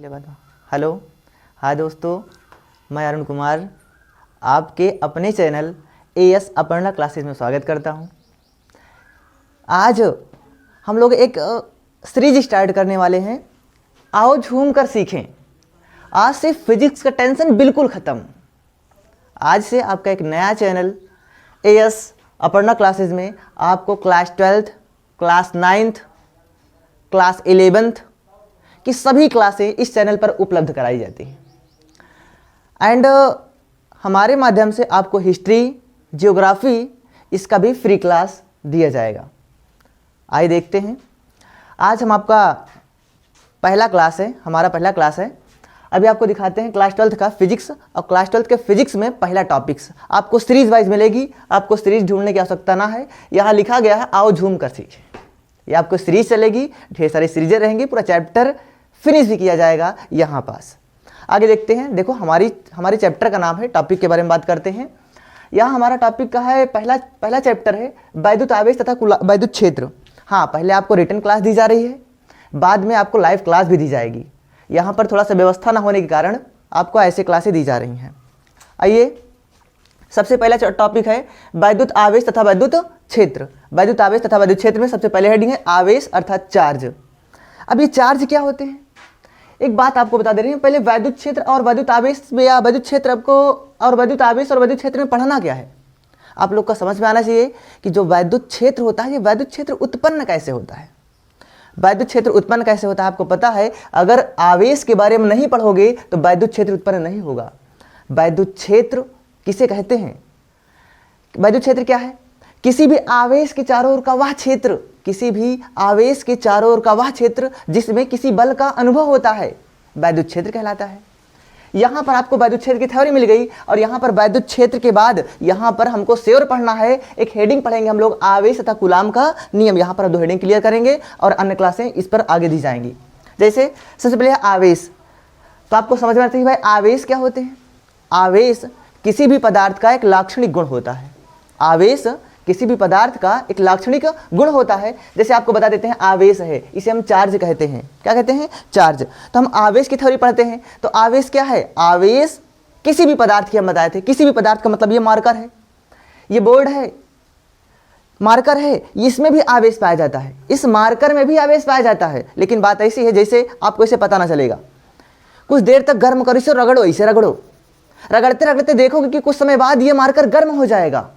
पहले बताओ। हेलो, हाँ दोस्तों, मैं अरुण कुमार आपके अपने चैनल एएस अपर्णा क्लासेस में स्वागत करता हूँ। आज हम लोग एक सीरीज स्टार्ट करने वाले हैं, आओ झूम कर सीखें। आज से फिजिक्स का टेंशन बिल्कुल ख़त्म। आज से आपका एक नया चैनल एएस अपर्णा क्लासेस में आपको class 12th, class 9th, class 11th की सभी क्लासें इस चैनल पर उपलब्ध कराई जाती हैं। एंड हमारे माध्यम से आपको हिस्ट्री, जियोग्राफी इसका भी फ्री क्लास दिया जाएगा। आइए देखते हैं। आज हम आपका पहला क्लास है, हमारा पहला क्लास है। अभी आपको दिखाते हैं क्लास 12th का फिजिक्स, और क्लास 12th के फिजिक्स में पहला टॉपिक्स आपको सीरीज वाइज मिलेगी। आपको सीरीज ढूंढने की आवश्यकता ना है, यहाँ लिखा गया है आओ झूम कर सीखें। ये आपको सीरीज चलेगी, ढेर सारी सीरीजें रहेंगी, पूरा चैप्टर फिनिश भी किया जाएगा यहाँ पास। आगे देखते हैं। देखो हमारी चैप्टर का नाम है, टॉपिक के बारे में बात करते हैं। यहाँ हमारा टॉपिक का है पहला चैप्टर है वैद्युत आवेश तथा वैद्युत क्षेत्र। हाँ, पहले आपको रिटन क्लास दी जा रही है, बाद में आपको लाइव क्लास भी दी जाएगी। यहाँ पर थोड़ा सा व्यवस्था ना होने के कारण आपको ऐसे क्लासें दी जा रही हैं। आइए, सबसे पहला टॉपिक है वैद्युत आवेश तथा वैद्युत क्षेत्र। वैद्युत आवेश तथा वैद्युत क्षेत्र में सबसे पहले हेडिंग है आवेश अर्थात चार्ज। अब ये चार्ज क्या होते हैं, एक बात आपको बता दे रही हूँ। पहले वैद्युत क्षेत्र और वैद्युत आवेश में, या वैद्युत क्षेत्र आपको और वैद्युत आवेश और वैद्युत क्षेत्र में पढ़ना क्या है, आप लोग का समझ में आना चाहिए कि जो वैद्युत क्षेत्र होता है, ये वैद्युत क्षेत्र उत्पन्न कैसे होता है। वैद्युत क्षेत्र उत्पन्न कैसे होता है आपको पता है। अगर आवेश के बारे में नहीं पढ़ोगे तो वैद्युत क्षेत्र उत्पन्न नहीं होगा। वैद्युत क्षेत्र किसे कहते हैं? वैद्युत क्षेत्र क्या है? किसी भी आवेश के चारों ओर का वह क्षेत्र, किसी भी आवेश के चारों ओर का वह क्षेत्र जिसमें किसी बल का अनुभव होता है, वैद्युत क्षेत्र कहलाता है। यहाँ पर आपको वैद्युत क्षेत्र की थ्योरी मिल गई, और यहाँ पर वैद्युत क्षेत्र के बाद यहाँ पर हमको श्योर पढ़ना है। एक हेडिंग पढ़ेंगे हम लोग, आवेश तथा कूलाम का नियम। यहाँ पर 2 हेडिंग क्लियर करेंगे और अन्य क्लासें इस पर आगे दी जाएंगी। जैसे सबसे पहले है आवेश, तो आपको समझ में आता है कि भाई आवेश क्या होते हैं। आवेश किसी भी पदार्थ का एक लाक्षणिक गुण होता है। आवेश किसी भी पदार्थ का एक लाक्षणिक गुण होता है। जैसे आपको बता देते हैं आवेश है, इसे हम चार्ज कहते हैं। क्या कहते हैं? चार्ज। तो हम आवेश की थ्योरी पढ़ते हैं। तो आवेश क्या है? आवेश किसी भी पदार्थ की, हम बताए थे किसी भी पदार्थ का मतलब ये मार्कर है, ये बोर्ड है, मार्कर है, इसमें भी आवेश पाया जाता है, इस मार्कर में भी आवेश पाया जाता है। लेकिन बात ऐसी है जैसे आपको इसे पता ना चलेगा। कुछ देर तक गर्म करो, इसे रगड़ो, इसे रगड़ो, रगड़ते रगड़ते देखोगे कि कुछ समय बाद ये मार्कर गर्म हो जाएगा।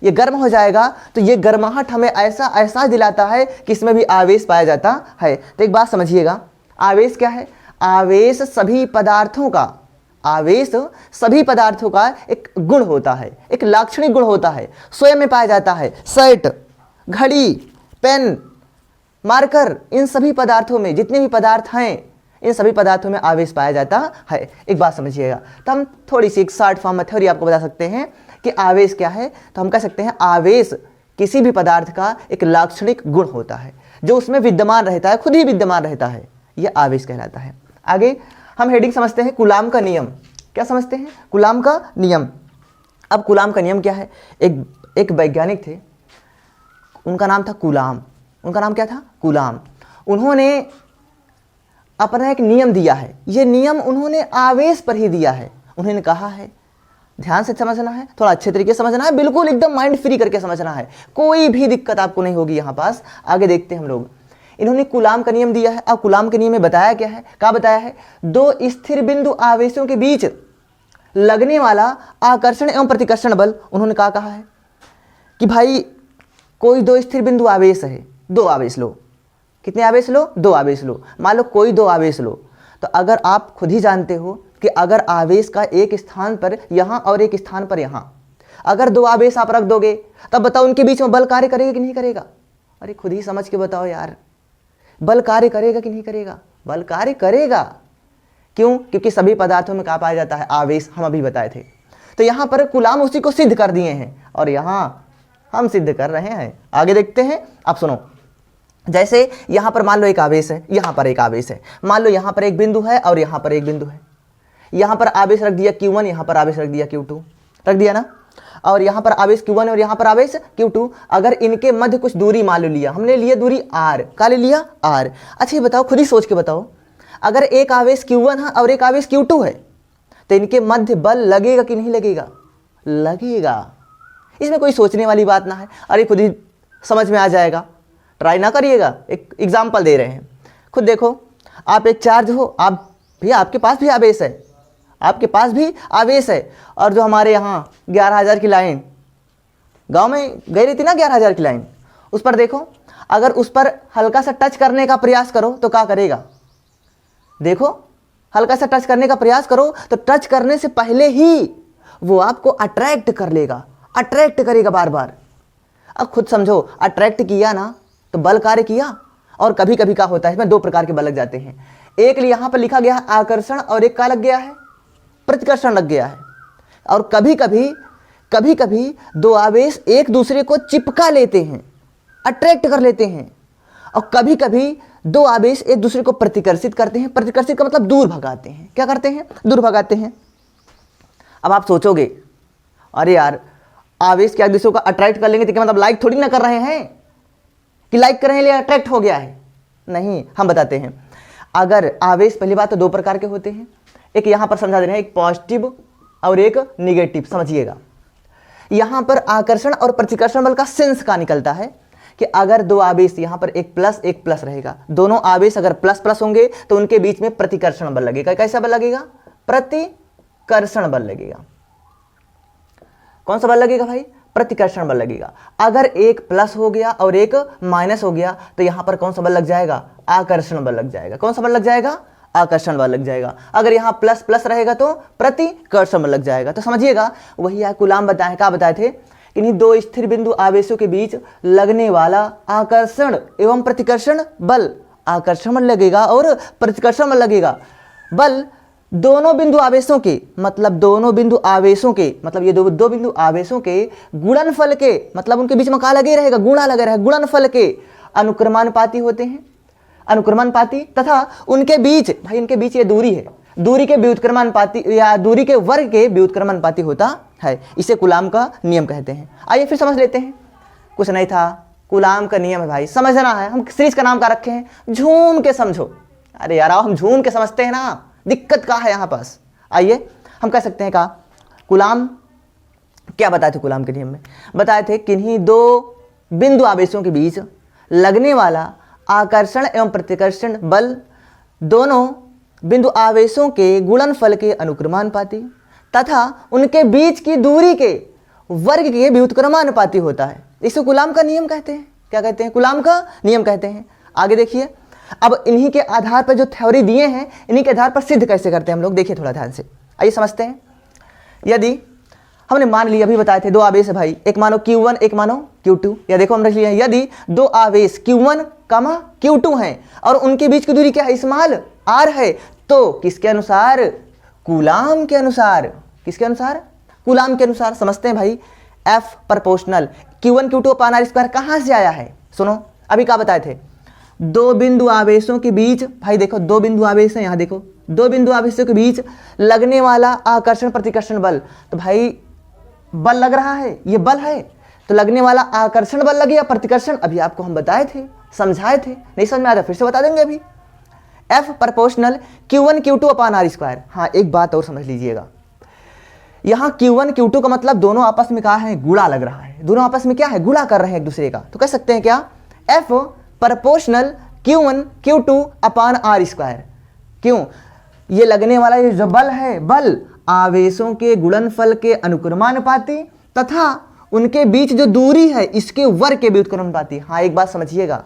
ये गर्म हो जाएगा तो ये गर्माहट हमें ऐसा एहसास दिलाता है कि इसमें भी आवेश पाया जाता है। तो एक बात समझिएगा, आवेश क्या है? आवेश सभी पदार्थों का, आवेश सभी पदार्थों का एक गुण होता है, एक लाक्षणिक गुण होता है, स्वयं में पाया जाता है। शर्ट, घड़ी, पेन, मार्कर, इन सभी पदार्थों में, जितने भी पदार्थ हैं, इन सभी पदार्थों में आवेश पाया जाता है। एक बात समझिएगा। तो हम थोड़ी सी एक शॉर्ट फॉर्म में थ्योरी आपको बता सकते हैं कि आवेश क्या है। तो हम कह सकते हैं आवेश किसी भी पदार्थ का एक लाक्षणिक गुण होता है, जो उसमें विद्यमान रहता है, खुद ही विद्यमान रहता है, यह आवेश कहलाता है। आगे हम हेडिंग समझते हैं कूलाम का नियम। क्या समझते हैं? कूलाम का नियम। अब कूलाम का नियम क्या है? एक वैज्ञानिक थे, उनका नाम था कूलाम। उनका नाम क्या था? कूलाम। उन्होंने अपना एक नियम दिया है। ये नियम उन्होंने आवेश पर ही दिया है। उन्होंने कहा है, ध्यान से समझना है, थोड़ा अच्छे तरीके से समझना है, बिल्कुल एकदम माइंड फ्री करके समझना है, कोई भी दिक्कत आपको नहीं होगी यहाँ पास। आगे देखते हैं हम लोग। इन्होंने कूलाम का नियम दिया है। अब कूलाम के नियम में बताया क्या है? क्या बताया है? 2 स्थिर बिंदु आवेशों के बीच लगने वाला आकर्षण एवं प्रतिकर्षण बल। उन्होंने कहा है कि भाई कोई 2 स्थिर बिंदु आवेश है, 2 आवेश लो। कितने आवेश लो? 2 आवेश लो। मान लो कोई 2 आवेश लो, तो अगर आप खुद ही जानते हो कि अगर आवेश का एक स्थान पर यहाँ और एक स्थान पर यहाँ, अगर 2 आवेश आप रख दोगे, तब बताओ उनके बीच में बल कार्य करेगा कि नहीं करेगा? अरे खुद ही समझ के बताओ यार, बल कार्य करेगा कि नहीं करेगा? बल कार्य करेगा। क्यों? क्योंकि सभी पदार्थों में क्या पाया जाता है? आवेश। हम अभी बताए थे। तो यहाँ पर कूलाम उसी को सिद्ध कर दिए हैं, और यहाँ हम सिद्ध कर रहे हैं। आगे देखते हैं। आप सुनो, जैसे यहाँ पर मान लो एक आवेश है, यहाँ पर एक आवेश है, मान लो यहाँ पर एक बिंदु है और यहाँ पर एक बिंदु है। यहाँ पर आवेश रख दिया Q1, यहाँ पर आवेश रख दिया Q2, रख दिया ना। और यहाँ पर आवेश Q1 और यहाँ पर आवेश Q2। अगर इनके मध्य कुछ दूरी मान लो लिया, हमने लिया दूरी R। क्या ले लिया? R। अच्छा ये बताओ, खुद ही सोच के बताओ, अगर एक आवेश Q1 है और एक आवेश Q2 है तो इनके मध्य बल लगेगा कि नहीं लगेगा? लगेगा। इसमें कोई सोचने वाली बात ना है, अरे खुद ही समझ में आ जाएगा, ट्राई ना करिएगा। एक एग्जाम्पल दे रहे हैं, खुद देखो। आप एक चार्ज हो, आप भी, आपके पास भी आवेश है, आपके पास भी आवेश है, और जो हमारे यहाँ 11,000 की लाइन गांव में गई रहती ना, 11,000 की लाइन, उस पर देखो, अगर उस पर हल्का सा टच करने का प्रयास करो तो क्या करेगा? देखो, हल्का सा टच करने का प्रयास करो तो टच करने से पहले ही वो आपको अट्रैक्ट कर लेगा, अट्रैक्ट करेगा बार बार। अब खुद समझो, अट्रैक्ट किया ना तो बल कार्य किया। और कभी कभी क्या होता है, इसमें दो प्रकार के बल लग जाते हैं। एक यहाँ पर लिखा गया है आकर्षण, और एक क्या लग गया है? प्रतिकर्षण लग गया है। और कभी कभी दो आवेश एक दूसरे को चिपका लेते हैं, अट्रैक्ट कर लेते हैं, और कभी कभी दो आवेश एक दूसरे को प्रतिकर्षित करते हैं। प्रतिकर्षित का मतलब दूर भगाते हैं। क्या करते हैं? दूर भगाते हैं। अब आप सोचोगे, अरे यार, आवेश क्या एक दूसरे को अट्रैक्ट कर लेंगे तो क्या मतलब लाइक थोड़ी ना कर रहे हैं कि लाइक कर रहे हैं लिए अट्रैक्ट हो गया है? नहीं, हम बताते हैं। अगर आवेश, पहली बात तो दो प्रकार के होते हैं, एक यहां पर समझा दे रहे हैं, एक पॉजिटिव और एक निगेटिव। समझिएगा, यहां पर आकर्षण और प्रतिकर्षण बल का सेंस का निकलता है कि अगर दो आवेश, यहां पर एक प्लस रहेगा, दोनों आवेश अगर प्लस प्लस होंगे तो उनके बीच में प्रतिकर्षण बल लगेगा। कैसा बल लगेगा? प्रतिकर्षण बल लगेगा। कौन सा बल लगेगा भाई? प्रतिकर्षण बल लगेगा। अगर एक प्लस हो गया और एक माइनस हो गया तो यहां पर कौन सा बल लग जाएगा? आकर्षण बल लग जाएगा। कौन सा बल लग जाएगा? आकर्षण बल लग जाएगा। अगर यहां प्लस प्लस रहेगा तो प्रतिकर्षण बल लग जाएगा। तो समझिएगा, वही कूलाम बताए, क्या बताए थे? इन्हीं दो स्थिर बिंदु आवेशों के बीच लगने वाला आकर्षण एवं प्रतिकर्षण बल, आकर्षण बल लगेगा और प्रतिकर्षण बल लगेगा। बल दोनों बिंदु आवेशों के, मतलब दोनों बिंदु आवेशों के, मतलब ये दो बिंदु आवेशों के गुणनफल के, मतलब उनके बीच में क्या लगे रहेगा? गुणा लगे रहेगा। गुणनफल के अनुक्रमानुपाती होते हैं, अनुक्रमानुपाती, तथा उनके बीच, भाई इनके बीच ये दूरी है, दूरी के व्युत्क्रमानुपाती या दूरी के वर्ग के व्युत्क्रमानुपाती होता है। इसे कूलाम का नियम कहते हैं। आइए फिर समझ लेते हैं। कुछ नहीं था, कूलाम का नियम है भाई, समझना है। हम सीरीज का नाम क्या रखे हैं? झूम के समझो। अरे यार, हम झूम के समझते हैं ना, दिक्कत क्या है यहाँ पास? आइए हम कह सकते हैं का कूलाम क्या बताए थे? कूलाम के नियम में बताए थे, किन्हीं दो बिंदु आवेशों के बीच लगने वाला आकर्षण एवं प्रतिकर्षण बल दोनों बिंदु आवेशों के गुणनफल के अनुक्रमानुपाती तथा उनके बीच की दूरी के वर्ग के व्युत्क्रमानुपाती होता है। इसे कूलाम का नियम कहते हैं। क्या कहते हैं? कूलाम का नियम कहते हैं। आगे देखिए, अब इन्हीं के आधार पर जो थ्योरी दिए हैं, इन्हीं के आधार पर सिद्ध कैसे करते हैं हम लोग, देखिए थोड़ा ध्यान से। आइए समझते हैं। यदि हमने मान लिया, अभी बताए थे दो आवेश है भाई, एक मानो Q1 एक मानो Q2, या देखो हम रख लिए हैं, यदि दो आवेश Q1, Q2 हैं और उनके बीच की दूरी क्या है? स्मॉल r है, तो किसके अनुसार? कूलाम के अनुसार। किसके अनुसार? कूलाम के अनुसार। समझते हैं भाई। F प्रोपोर्शनल Q1 Q2 अपान r स्क्वायर कहाँ से आया है? सुनो, अभी क्या बताए थे? दो बिंदु आवेशों के बीच, भाई देखो दो बिंदु आवेश हैं, यहाँ देखो दो बिंदु आवेशों के बीच लगने वाला आकर्षण प्रतिकर्षण बल। तो भाई बल लग रहा है, ये बल है, तो लगने वाला आकर्षण बल लगे या प्रतिकर्षण? अभी आपको हम बताए थे, समझाए थे, नहीं समझ में आया फिर से बता देंगे अभी। F प्रोपोर्शनल Q1 Q2 अपान r स्क्वायर। हाँ, एक बात और समझ लीजिएगा, यहाँ Q1 Q2 का मतलब दोनों आपस में क्या है? गुणा लग रहा है। दोनों आपस में क्या है? गुणा कर रहे हैं एक दूसरे का। तो कह सकते हैं क्या? F प्रोपोर्शनल Q1 Q2 अपान r स्क्वायर। क्यों? ये लगने वाला ये जो बल है, बल आवेशों के गुणनफल के अनुक्रमानुपाती तथा उनके बीच जो दूरी है इसके वर्ग के व्युत्क्रमानुपाती। हाँ, एक बात समझिएगा,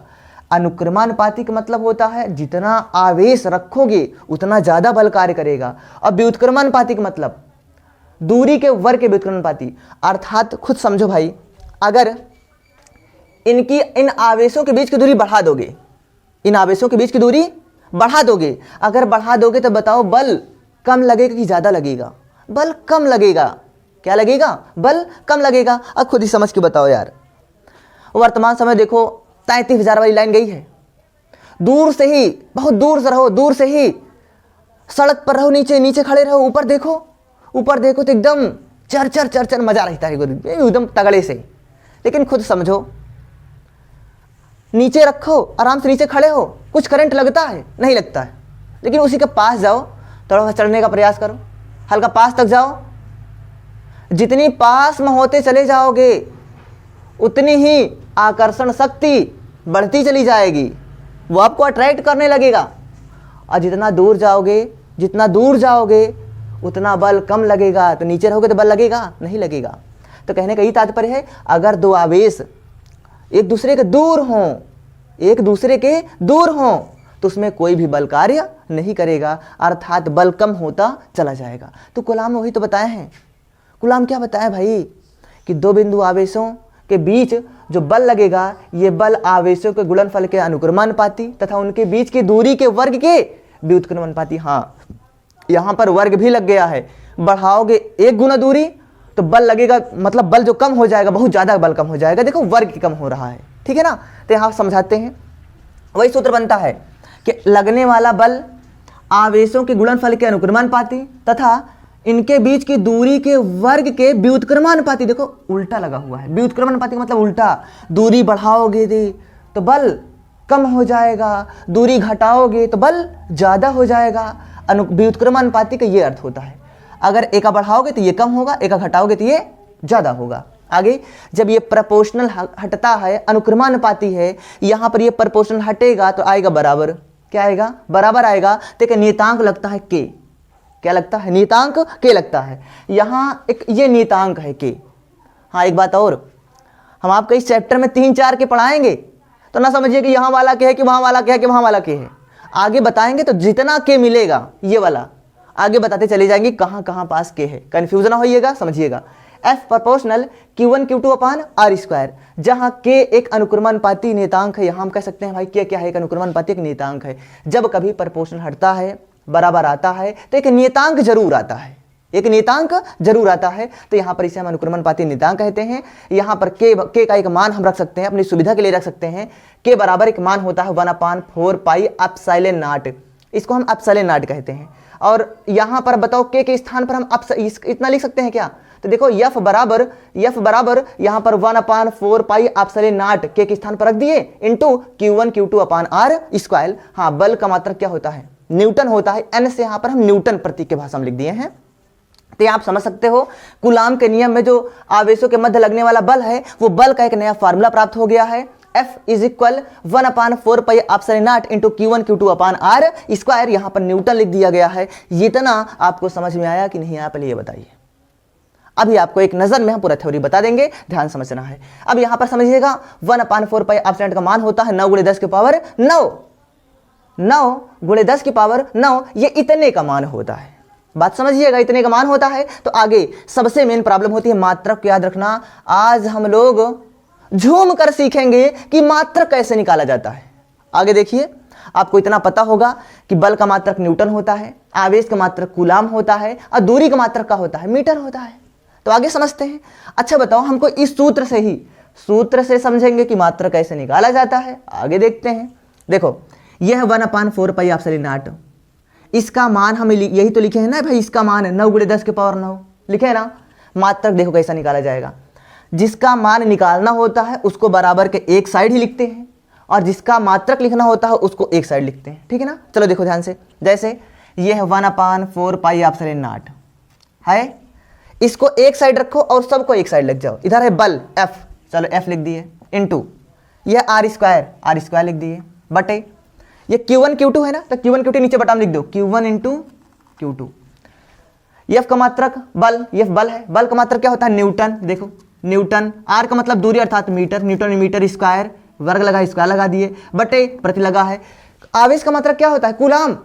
अनुक्रमानुपाती का मतलब होता है जितना आवेश रखोगे उतना ज्यादा बल कार्य करेगा, और व्युत्क्रमानुपाती का मतलब दूरी के वर्ग के व्युत्क्रमानुपाती। अर्थात खुद समझो भाई, अगर इन आवेशों के बीच की दूरी बढ़ा दोगे, इन आवेशों के बीच की दूरी बढ़ा दोगे, अगर बढ़ा दोगे तो बताओ बल कम लगेगा कि ज्यादा लगेगा? बल कम लगेगा। क्या लगेगा? बल कम लगेगा। अब खुद ही समझ के बताओ यार। वर्तमान समय देखो 33,000 वाली लाइन गई है, दूर से ही, बहुत दूर से रहो, दूर से ही सड़क पर रहो, नीचे नीचे खड़े रहो, ऊपर देखो, ऊपर देखो तो एकदम चर चर चर चर मजा रहता है एकदम तगड़े से। लेकिन खुद समझो, नीचे रखो, आराम से नीचे खड़े हो, कुछ करंट लगता है? नहीं लगता है। लेकिन उसी के पास जाओ, थोड़ा सा चढ़ने का प्रयास करो, हल्का पास तक जाओ। जितनी पास में होते चले जाओगे उतनी ही आकर्षण शक्ति बढ़ती चली जाएगी, वो आपको अट्रैक्ट करने लगेगा। और जितना दूर जाओगे उतना बल कम लगेगा। तो नीचे रहोगे तो बल लगेगा नहीं लगेगा। तो कहने का यही तात्पर्य है, अगर दो आवेश एक दूसरे के दूर हों तो उसमें कोई भी बल कार्य नहीं करेगा, अर्थात बल कम होता चला जाएगा। तो कूलाम वही तो बताए हैं। कूलाम क्या बताया भाई कि दो बिंदु आवेशों के बीच जो बल लगेगा, ये बल आवेशों के गुणनफल के अनुक्रमानुपाती तथा उनके बीच की दूरी के वर्ग के व्युत्क्रमानुपाती। हाँ, यहाँ पर वर्ग भी लग गया है। बढ़ाओगे 1 गुना दूरी तो बल लगेगा, मतलब बल जो कम हो जाएगा, बहुत ज़्यादा बल कम हो जाएगा। देखो वर्ग कम हो रहा है, ठीक है ना। तो यहाँ समझाते हैं, वही सूत्र बनता है कि लगने वाला बल आवेशों के गुणनफल के अनुक्रमानुपाती तथा इनके बीच की दूरी के वर्ग के व्युत्क्रमानुपाती। देखो उल्टा लगा हुआ है, व्युत्क्रमानुपाती का मतलब उल्टा। दूरी बढ़ाओगे तो बल कम हो जाएगा, दूरी घटाओगे तो बल ज़्यादा हो जाएगा। व्युत्क्रमानुपाती का ये अर्थ होता है, अगर एक का बढ़ाओगे तो ये कम होगा, एक का घटाओगे तो ये ज़्यादा होगा। आगे जब ये प्रपोर्शनल हटता है, अनुक्रमानुपाती है, यहाँ पर ये प्रपोर्शनल हटेगा तो आएगा बराबर। क्या आएगा? बराबर आएगा। तो एक नियतांक लगता है के। क्या लगता है? नियतांक के लगता है। यहाँ एक ये नियतांक है के। हाँ, एक बात और, हम आपको इस चैप्टर में 3-4 के पढ़ाएंगे तो ना समझिए कि यहाँ वाला के है कि वहाँ वाला के है कि वहाँ वाला के है। आगे बताएंगे तो जितना के मिलेगा ये वाला आगे बताते चले जाएंगे कहाँ कहाँ पास के है। कन्फ्यूजन ना होइएगा, समझिएगा। एफ प्रोपोर्शनल Q1 Q2 अपान R स्क्वायर, जहाँ के एक अनुक्रमानुपाती नियतांक है। यहाँ हम कह सकते हैं भाई क्या है? एक अनुक्रमानुपाती एक नियतांक है। जब कभी प्रोपोर्शनल हटता है, बराबर आता है, तो एक नियतांक जरूर आता है, एक नियतांक जरूर आता है। तो यहाँ पर इसे हम अनुक्रमानुपाती नियतांक कहते हैं। यहाँ पर के का एक मान हम रख सकते हैं, अपनी सुविधा के लिए रख सकते हैं। के बराबर एक मान होता है 1/4 पाई एप्सिलॉन नॉट, इसको हम एप्सिलॉन नॉट कहते हैं। और यहाँ पर बताओ के स्थान पर हम इतना लिख सकते हैं क्या? तो देखो यफ बराबर यहाँ पर 1/4 पाई एप्सिलॉन नॉट के स्थान पर रख दिए इंटू Q1 Q2 अपान R स्क्वायर। हाँ, बल का मात्रक क्या होता है? न्यूटन होता है। एन से यहाँ पर हम न्यूटन प्रतीक के भाषा में लिख दिए हैं। तो आप समझ सकते हो कूलाम के नियम में जो आवेशों के मध्य लगने वाला बल है, वो बल का एक नया फार्मूला प्राप्त हो गया है। F is equal 1/4 pi epsilon not into Q1 Q2 upon R square. यहाँ पर न्यूटन लिख दिया गया है। ये इतना आपको समझ में आया कि नहीं आया, पहले ये बताइए। अभी आपको एक नजर में हम पूरा थ्योरी बता देंगे, ध्यान समझना है। अब यहाँ पर समझिएगा 1/4 पाई एप्सिलॉन का मान होता है 9 × 10 की पावर 9, 9 × 10 की पावर 9, ये इतने का मान होता है। बात समझिएगा, इतने का मान होता है। तो आगे सबसे मेन प्रॉब्लम होती है मात्रक को याद रखना। आज हम लोग झूम कर सीखेंगे कि मात्रक कैसे निकाला जाता है। आगे देखिए, आपको इतना पता होगा कि बल का मात्रक न्यूटन होता है, आवेश का मात्रक कूलाम होता है और दूरी का मात्रक का होता है मीटर होता है। तो आगे समझते हैं। अच्छा बताओ, हमको इस सूत्र से समझेंगे कि मात्रक कैसे निकाला जाता है। आगे देखते हैं। देखो यह 1/4 पाई एप्सिलॉन नॉट, इसका मान हम यही तो लिखे हैं ना भाई, इसका मान है 9 × 10 की पावर 9, लिखे है ना। मात्रक देखो कैसा निकाला जाएगा। जिसका मान निकालना होता है उसको बराबर के एक साइड ही लिखते हैं, और जिसका मात्रक लिखना होता है उसको एक साइड लिखते हैं, ठीक है ना। चलो देखो ध्यान से, जैसे यह 1/4 पाई एप्सिलॉन नॉट है, इसको एक साइड रखो और सबको एक साइड लग जाओ। इधर है बल F, चलो F लिख दिए, इंटू यह R स्क्वायर लिख दिए, बटे ये Q1 Q2 है ना, तो Q1 Q2 नीचे बटा में लिख दो, Q1 इंटू Q2। F का मात्रक बल, F बल है, बल का मात्रक क्या होता है? न्यूटन। देखो न्यूटन, R का मतलब दूरी अर्थात मीटर, न्यूटन मीटर स्क्वायर, वर्ग लगा स्क्वायर लगा दिए, बटे प्रति लगा है। आवेश का मात्रक क्या होता है? कूलाम।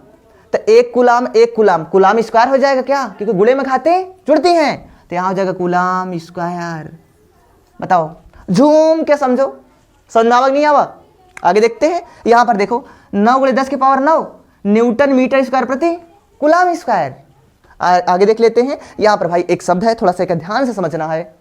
तो एक कूलाम स्क्वायर हो जाएगा क्या? क्योंकि गुणे में खाते जुड़ती हैं, तो यहाँ हो जाएगा कूलाम स्क्वायर। बताओ, झूम के समझो, समझावक नहीं आवा। आगे देखते हैं। यहाँ पर देखो 9 × 10 की पावर 9 न्यूटन मीटर स्क्वायर प्रति कूलाम स्क्वायर। आगे देख लेते हैं। यहाँ पर भाई एक शब्द है, थोड़ा सा ध्यान से समझना है,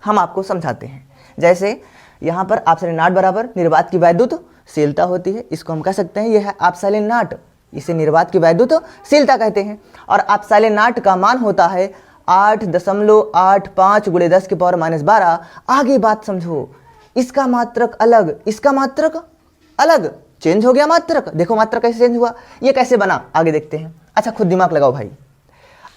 हम आपको समझाते हैं। जैसे यहाँ पर एप्सिलॉन नॉट बराबर निर्वात की वैद्युतशीलता होती है, इसको हम कह सकते हैं यह है एप्सिलॉन नॉट, इसे निर्वात की वैद्युतशीलता कहते हैं। और एप्सिलॉन नॉट का मान होता है 8.85 × 10 की पावर -12। आगे बात समझो, इसका मात्रक अलग, इसका मात्रक अलग, चेंज हो गया मात्रक। देखो मात्रक कैसे चेंज हुआ, ये कैसे बना आगे देखते हैं। अच्छा खुद दिमाग लगाओ भाई।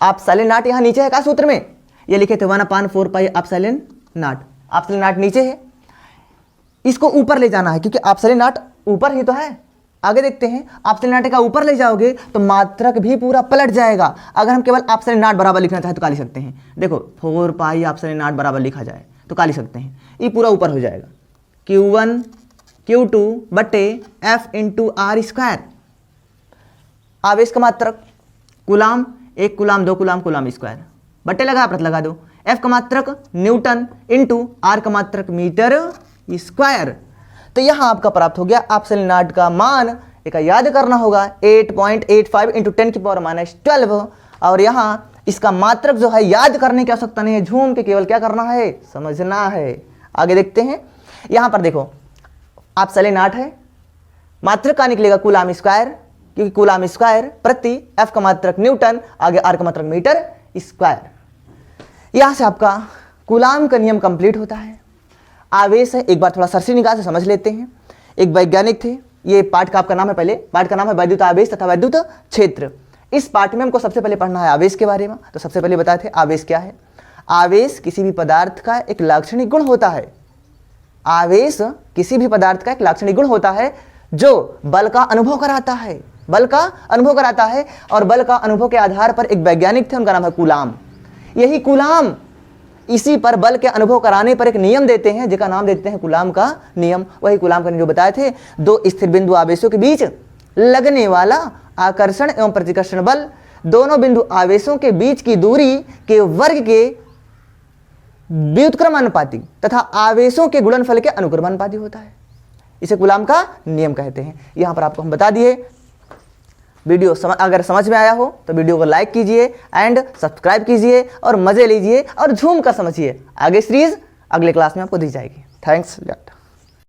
एप्सिलॉन नॉट यहाँ नीचे है का सूत्र में, ये लिखे थे 1/4 pi epsilon not. Epsilon not नीचे है, इसको ऊपर ले जाना है क्योंकि एप्सिलॉन नॉट ऊपर ही तो है। आगे देखते हैं, एप्सिलॉन नॉट का ऊपर ले जाओगे तो मात्रक भी पूरा पलट जाएगा। अगर हम केवल एप्सिलॉन नॉट बराबर लिखना चाहे तो का लिख सकते हैं। देखो 4 पाई एप्सिलॉन नॉट बराबर लिखा जाए तो का लिख सकते हैं, ये पूरा ऊपर हो जाएगा Q1 Q2 बटे F इंटू आर स्क्वायर। आवेश का मात्रक कुलाम, 1 कुलाम 2 कुलाम कुलाम स्क्वायर, बटे लगा प्रत लगा दो। F का मात्रक न्यूटन इंटू आर का मात्रक मीटर स्क्वायर। तो यहां आपका प्राप्त हो गया एप्सिलॉन नॉट का मान, एक याद करना होगा 8.85 इंटू 10⁻12। और यहां इसका मात्रक जो है याद करने की आवश्यकता नहीं है, झूम के केवल क्या करना है, समझना है। आगे देखते हैं, यहां पर देखो एप्सिलॉन नॉट है, मात्रक का निकलेगा कूलाम स्क्वायर, क्योंकि कूलाम स्क्वायर प्रति एफ का मात्रक न्यूटन, आगे आर का मात्रक मीटर स्क्वायर। यहां से आपका कूलाम का नियम कंप्लीट होता है। आवेश है, एक बार थोड़ा सरसी निगाह से समझ लेते हैं। एक वैज्ञानिक थे, ये पाठ का आपका नाम है, पहले पाठ का नाम है वैद्युत आवेश तथा वैद्युत क्षेत्र। इस पाठ में हमको सबसे पहले पढ़ना है आवेश के बारे में। तो सबसे पहले बताए थे आवेश क्या है। आवेश किसी भी पदार्थ का एक लाक्षणिक गुण होता है। आवेश किसी भी पदार्थ का एक लाक्षणिक गुण होता है जो बल का अनुभव कराता है, बल का अनुभव कराता है। और बल का अनुभव के आधार पर एक वैज्ञानिक थे, उनका नाम है कूलाम। यही कूलाम इसी पर बल के अनुभव कराने पर एक नियम देते हैं, जिसका नाम देते हैं कूलाम का नियम। वही कूलाम का नियम जो बताए थे, 2 स्थिर बिंदु आवेशों के बीच लगने वाला आकर्षण एवं प्रतिकर्षण बल दोनों बिंदु आवेशों के बीच की दूरी के वर्ग के व्युत्क्रमानुपाती तथा आवेशों के गुणनफल के अनुक्रमानुपाती होता है। इसे कूलाम का नियम कहते हैं। यहां पर आपको हम बता दिए। वीडियो अगर समझ में आया हो तो वीडियो को लाइक कीजिए एंड सब्सक्राइब कीजिए और मजे लीजिए और झूम कर समझिए। आगे सीरीज अगले क्लास में आपको दी जाएगी। थैंक्स।